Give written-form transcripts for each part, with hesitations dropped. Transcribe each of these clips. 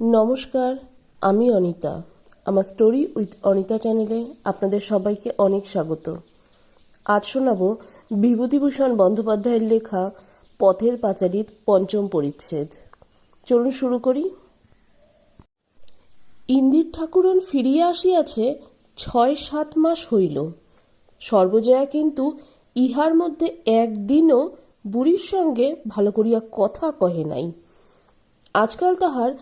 নমস্কার, আমি অনিতা। আমার স্টোরি উইথ অনিতা চ্যানেলে আপনাদের সবাইকে অনেক স্বাগত। আজ শোনাব বিভূতিভূষণ বন্দ্যোপাধ্যায়ের লেখা পথের পাঁচালীর পঞ্চম পরিচ্ছেদ। চলুন শুরু করি। ইন্দির ঠাকুরন ফিরিয়া আসিয়াছে ৬-৭ মাস হইল। সর্বজয়া কিন্তু ইহার মধ্যে একদিনও বুড়ির সঙ্গে ভালো করিয়া কথা কহে নাই। আজকাল তাহার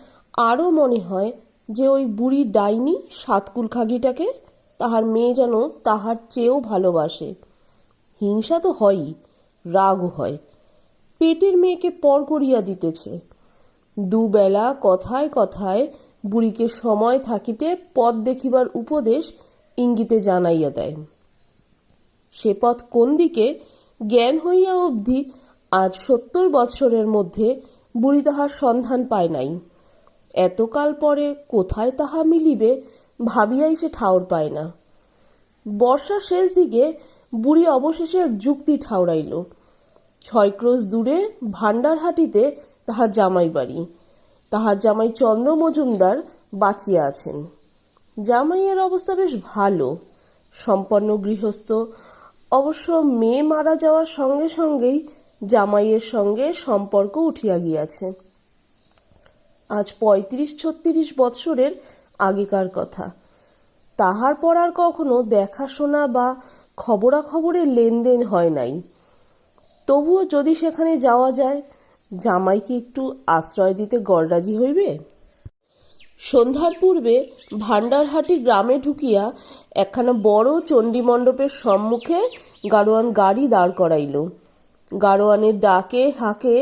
আরও মনে হয় যে ওই বুড়ি ডাইনি সাতকুল খাগিটাকে তাহার মেয়ে যেন তাহার চেয়েও ভালোবাসে। হিংসা তো হয়ই, রাগও হয়। পেটের মেয়েকে পর করিয়া দিতেছে। দুবেলা কথায় কথায় বুড়িকে সময় থাকিতে পথ দেখিবার উপদেশ ইঙ্গিতে জানাইয়া দেয়। সে পথ কোন দিকে জ্ঞান হইয়া অবধি আজ ৭০ বৎসরের মধ্যে বুড়ি তাহার সন্ধান পায় নাই। এতকাল পরে কোথায় তাহা মিলিবে ভাবিয়াই সে ঠাউর পায় না। বর্ষার শেষ দিকে বুড়ি অবশেষে এক যুক্তি ঠাউরাইল। ৬ ক্রোশ দূরে ভাণ্ডারহাটিতে তাহার জামাই বাড়ি। তাহার জামাই চন্দ্র মজুমদার বাঁচিয়া আছেন। জামাইয়ের অবস্থা বেশ ভালো, সম্পন্ন গৃহস্থ। অবশ্য মেয়ে মারা যাওয়ার সঙ্গে সঙ্গেই জামাইয়ের সঙ্গে সম্পর্ক উঠিয়া গিয়াছে। আজ ৩৫-৩৬ বৎসরের আগেকার কথা। তাহার পর আর কখনো দেখাশোনা বা খবরাখবরের লেনদেন হয় নাই। তবুও যদি সেখানে যাওয়া যায়, জামাইকে একটু আশ্রয় দিতে গড়রাজি হইবে। সন্ধ্যার পূর্বে ভাণ্ডারহাটি গ্রামে ঢুকিয়া একখানা বড় চণ্ডীমণ্ডপের সম্মুখে গাড়োয়ান গাড়ি দাঁড় করাইল। গাড়োয়ানের ডাকে হাঁকে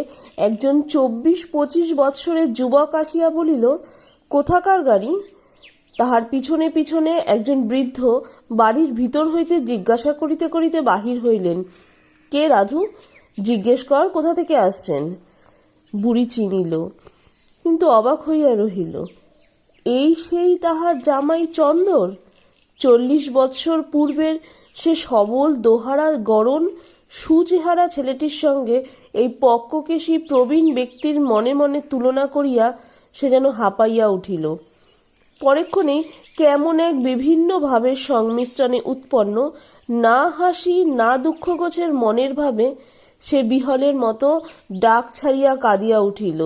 একজন ২৪-২৫ বৎসরের যুবক আসিয়া বলিল, কোথাকার গাড়ি? তাহার পিছনে পিছনে একজন বৃদ্ধ বাড়ির ভিতর হইতে জিজ্ঞাসা করিতে করিতে বাহির হইলেন, কে রাধু? জিজ্ঞেস কর কোথা থেকে আসছেন। বুড়ি চিনিল, কিন্তু অবাক হইয়া রহিল। এই সেই তাহার জামাই চন্দর। ৪০ বৎসর পূর্বের সে সবল দোহারা গড়ন সুচেহারা ছেলেটির সঙ্গে এই পক্ককেশী প্রবীণ ব্যক্তির মনে মনে তুলনা করিয়া সে যেন হাঁপাইয়া উঠিল। পরেক্ষণেই কেমন এক বিভিন্ন ভাবের সংমিশ্রণে উৎপন্ন না হাসি না দুঃখগোছের মনের ভাবে সে বিহলের মতো ডাক ছাড়িয়া কাঁদিয়া উঠিল।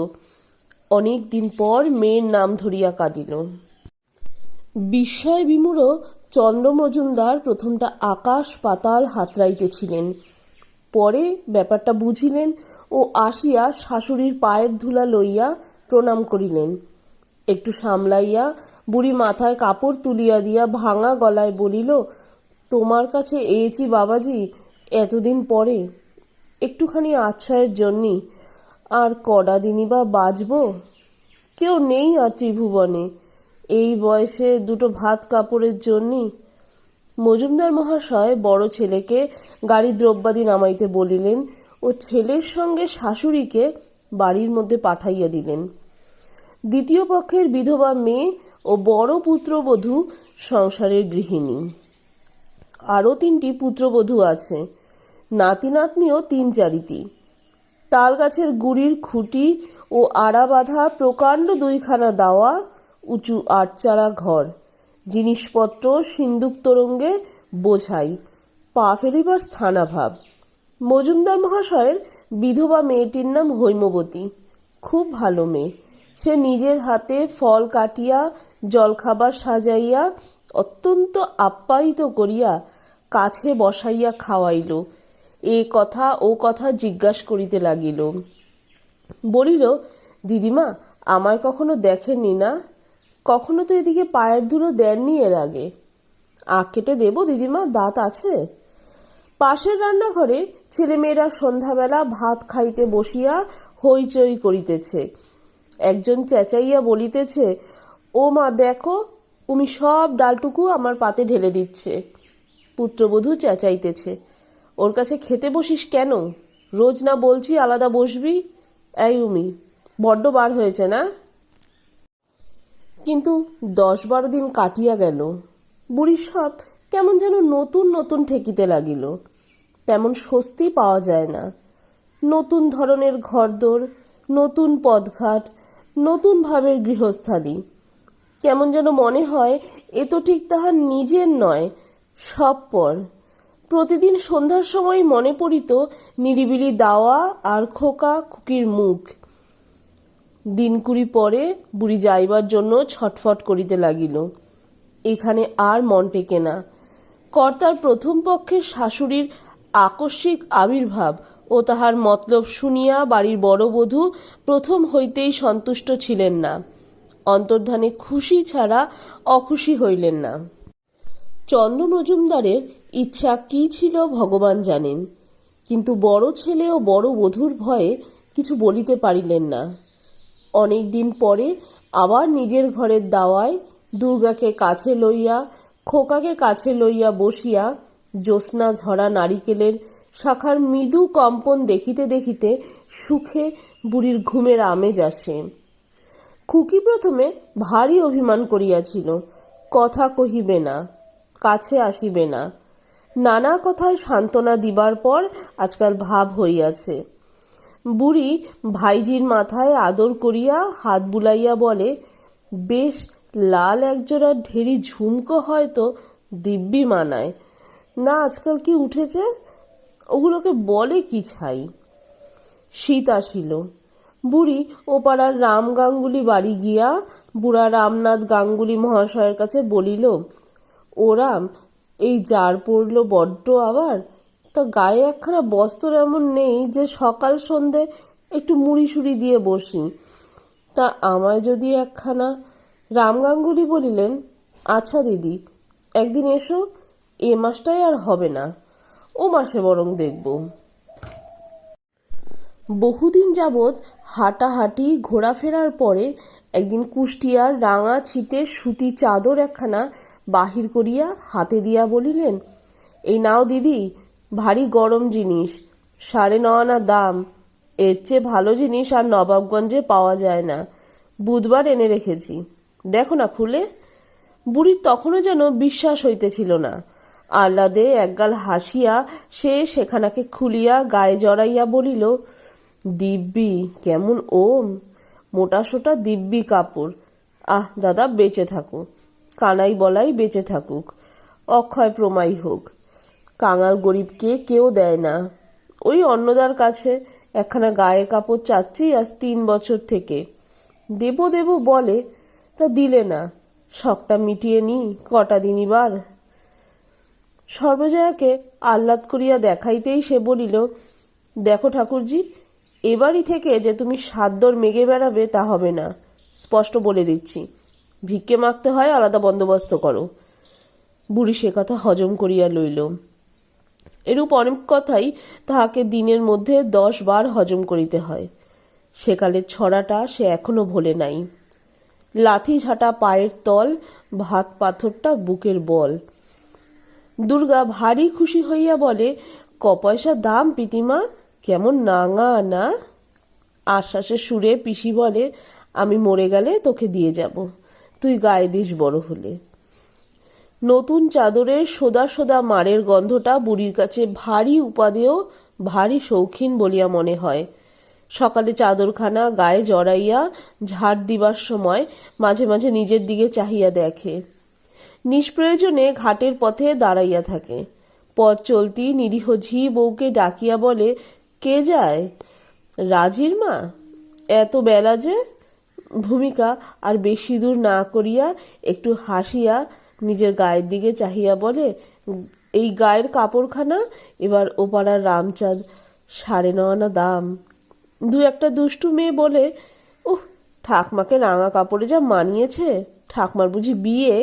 অনেক দিন পর মেয়ের নাম ধরিয়া কাঁদিল। বিস্ময় বিমূঢ় চন্দ্র মজুমদার প্রথমটা আকাশ পাতাল হাতড়াইতেছিলেন। পরে ব্যাপারটা বুঝিলেন ও আসিয়া শাশুড়ির পায়ের ধুলা লইয়া প্রণাম করিলেন। একটু সামলাইয়া বুড়ি মাথায় কাপড় তুলিয়া দিয়া ভাঙা গলায় বলিল, তোমার কাছে এয়েছি বাবাজি এতদিন পরে, একটুখানি আশ্রয়ের জন্যি। আর কটা দিনই বা বাঁচব? কেউ নেই আর ত্রিভুবনে, এই বয়সে দুটো ভাত কাপড়ের জন্যি। মজুমদার মহাশয় বড় ছেলেকে গাড়ি দ্রব্যাদি নামাইতে বলিলেন ও ছেলের সঙ্গে শাশুড়িকে বাড়ির মধ্যে পাঠাইয়া দিলেন। দ্বিতীয় পক্ষের বিধবা মেয়ে ও বড় পুত্রবধূ সংসারের গৃহিণী। আরও ৩টি পুত্রবধূ আছে, নাতি নাতনিও ৩-৪টি। তাল গাছের গুড়ির খুঁটি ও আড়া বাঁধা প্রকাণ্ড ২খানা দাওয়া, উঁচু ৮চালা ঘর, জিনিসপত্র সিন্দুক তরঙ্গে বোঝাই, পা ফেলিবার স্থানাভাব। মজুমদার মহাশয়ের বিধবা মেয়েটির নাম হৈমবতী। খুব ভালো মেয়ে। সে নিজের হাতে ফল কাটিয়া জলখাবার সাজাইয়া অত্যন্ত আপ্যায়িত করিয়া কাছে বসাইয়া খাওয়াইল। এ কথা ও কথা জিজ্ঞাসা করিতে লাগিল। বলিল, দিদিমা আমায় কখনো দেখেননি না? কখনো তো এদিকে পায়ের ধুলো দেননি এর আগে। আখ কেটে দেব দিদিমা, দাঁত আছে? পাশের রান্নাঘরে ছেলেমেয়েরা সন্ধ্যাবেলা ভাত খাইতে বসিয়া হইচই করিতেছে। একজন চেঁচাইয়া বলিতেছে, ও মা দেখো, উমি সব ডালটুকু আমার পাতে ঢেলে দিচ্ছে। পুত্রবধূ চেঁচাইতেছে, ওর কাছে খেতে বসিস কেন? রোজ না বলছি আলাদা বসবি? এই উমি, বড্ড বার হয়েছে না? কিন্তু ১০-১২ দিন কাটিয়া গেল। বুড়ির সব কেমন যেন নতুন নতুন ঠেকিতে লাগিল। তেমন স্বস্তি পাওয়া যায় না। নতুন ধরনের ঘরদোর, নতুন পথঘাট, নতুন ভাবের গৃহস্থালী। কেমন যেন মনে হয় এ তো ঠিক তাহার নিজের নয়, সব পর। প্রতিদিন সন্ধ্যার সময় মনে পড়িত নিরিবিলি দাওয়া আর খোকা খুকির মুখ। দিন কুড়ি পরে বুড়ি যাইবার জন্য ছটফট করিতে লাগিল। এখানে আর মন টেকে না। কর্তার প্রথম পক্ষের শাশুড়ির আকস্মিক আবির্ভাব ও তাহার মতলব শুনিয়া বাড়ির বড় বধূ প্রথম হইতেই সন্তুষ্ট ছিলেন না। অন্তর্ধানে খুশি ছাড়া অখুশি হইলেন না। চন্দ্র মজুমদারের ইচ্ছা কি ছিল ভগবান জানেন, কিন্তু বড় ছেলে ও বড় বধূর ভয়ে কিছু বলিতে পারিলেন না। অনেক দিন পরে আবার নিজের ঘরের দাওয়ায় দুর্গাকে কাছে লইয়া, খোকাকে কাছে লইয়া বসিয়া জ্যোৎস্না ঝরা নারিকেলের শাখার মৃদু কম্পন দেখিতে দেখিতে সুখে বুড়ির ঘুমের আমেজ আসে। খুকি প্রথমে ভারী অভিমান করিয়াছিল, কথা কহিবে না, কাছে আসিবে না। নানা কথায় সান্ত্বনা দিবার পর আজকাল ভাব হইয়াছে। বুড়ি ভাইজির মাথায় আদর করিয়া হাত বুলাইয়া বলে, বেশ লাল একজোড়া ঢেরি ঝুমকো হয়তো দিব্যি মানায় না, আজকাল কি উঠেছে, ওগুলোকে বলে কি ছাই। শীত আসিল। বুড়ি ও পাড়ার রাম গাঙ্গুলি বাড়ি গিয়া বুড়া রামনাথ গাঙ্গুলি মহাশয়ের কাছে বলিল, ও রাম, এই জার পড়ল বড্ড আবার, তা গায়ে একখানা বস্ত্র এমন নেই যে সকাল সন্ধে একটু মুড়ি সুড়ি দিয়ে বসি, তা আমায় যদি একখানা। রাম গাঙ্গুলি বলিলেন, আচ্ছা দিদি, একদিন এসো, এ মাসটাই আর হবে না, ও মাসে বরং দেখব। বহুদিন যাবৎ হাঁটাহাঁটি ঘোরাফেরার পরে একদিন কুষ্টিয়ার রাঙা ছিটে সুতি চাদর একখানা বাহির করিয়া হাতে দিয়া বলিলেন, এই নাও দিদি, ভারী গরম জিনিস, 9.5 আনা দাম, এর চেয়ে ভালো জিনিস আর নবাবগঞ্জে পাওয়া যায় না, বুধবার এনে রেখেছি, দেখো না খুলে। বুড়ির তখনও যেন বিশ্বাস হইতেছিল না। আহ্লাদে একগাল হাসিয়া সে সেখানাকে খুলিয়া গায়ে জড়াইয়া বলিল, দিব্যি, কেমন ওম, মোটাসোটা দিব্যি কাপড়। আহ দাদা, বেঁচে থাকো, কানাই বলাই বেঁচে থাকুক, অক্ষয় প্রমাই হোক। কাঙাল গরিবকে কেউ দেয় না। ওই অন্নদার কাছে একখানা গায়ের কাপড় চাচ্ছি আজ 3 বছর থেকে, দেব দেব বলে, তা দিলে না। শখটা মিটিয়ে নি, কটা দিনইবার। সর্বজয়াকে আহ্লাদ করিয়া দেখাইতেই সে বলিল, দেখো ঠাকুরজি, এবারই থেকে যে তুমি সাদ্দর মেঘে বেড়াবে তা হবে না, স্পষ্ট বলে দিচ্ছি। ভিক্ষে মাগতে হয়, আলাদা বন্দোবস্ত করো। বুড়ি সে কথা হজম করিয়া লইল। এরূপ অনেক কথাই তাহাকে দিনের মধ্যে 10 বার হজম করিতে হয়। সেকালের ছড়াটা সে এখনো ভোলে নাই। লাথি ঝাঁটা পায়ের তল, ভাত পাথরটা বুকের বল। দুর্গা ভারী খুশি হইয়া বলে, পয়সা দাম পিতিমা, কেমন নাঙা না। আশ্বাসের সুরে পিসি বলে, আমি মরে গেলে তোকে দিয়ে যাব, তুই গায়ে দিস বড় হলে। নতুন চাদরের সোদা সোদা মারের গন্ধটা বুড়ির কাছে ভারী উপাদেয়, ভারী শৌখিন বলিয়া মনে হয়। সকালে চাদরখানা গায়ে জড়াইয়া ঝাড় দিবার সময় মাঝে মাঝে নিজের দিকে চাহিয়া দেখে। নিষ্প্রয়োজনে ঘাটের পথে দাঁড়াইয়া থাকে। পথ চলতি নিরীহ ঝি বউকে ডাকিয়া বলে, কে যায়? রাজির মা? এত বেলা যে? ভূমিকা আর বেশি দূর না করিয়া একটু হাসিয়া নিজের গায়ের দিকে চাহিয়া বলে, এই গায়ের কাপড়খানা এবার ওপাড়ার রামচাঁদ 9.5 আনা দাম। 2-একটা দুষ্টু মেয়ে বলে, ঠাকমাকে রাঙা কাপড়ে যা মানিয়েছে, ঠাকমার বুঝি বিয়ে?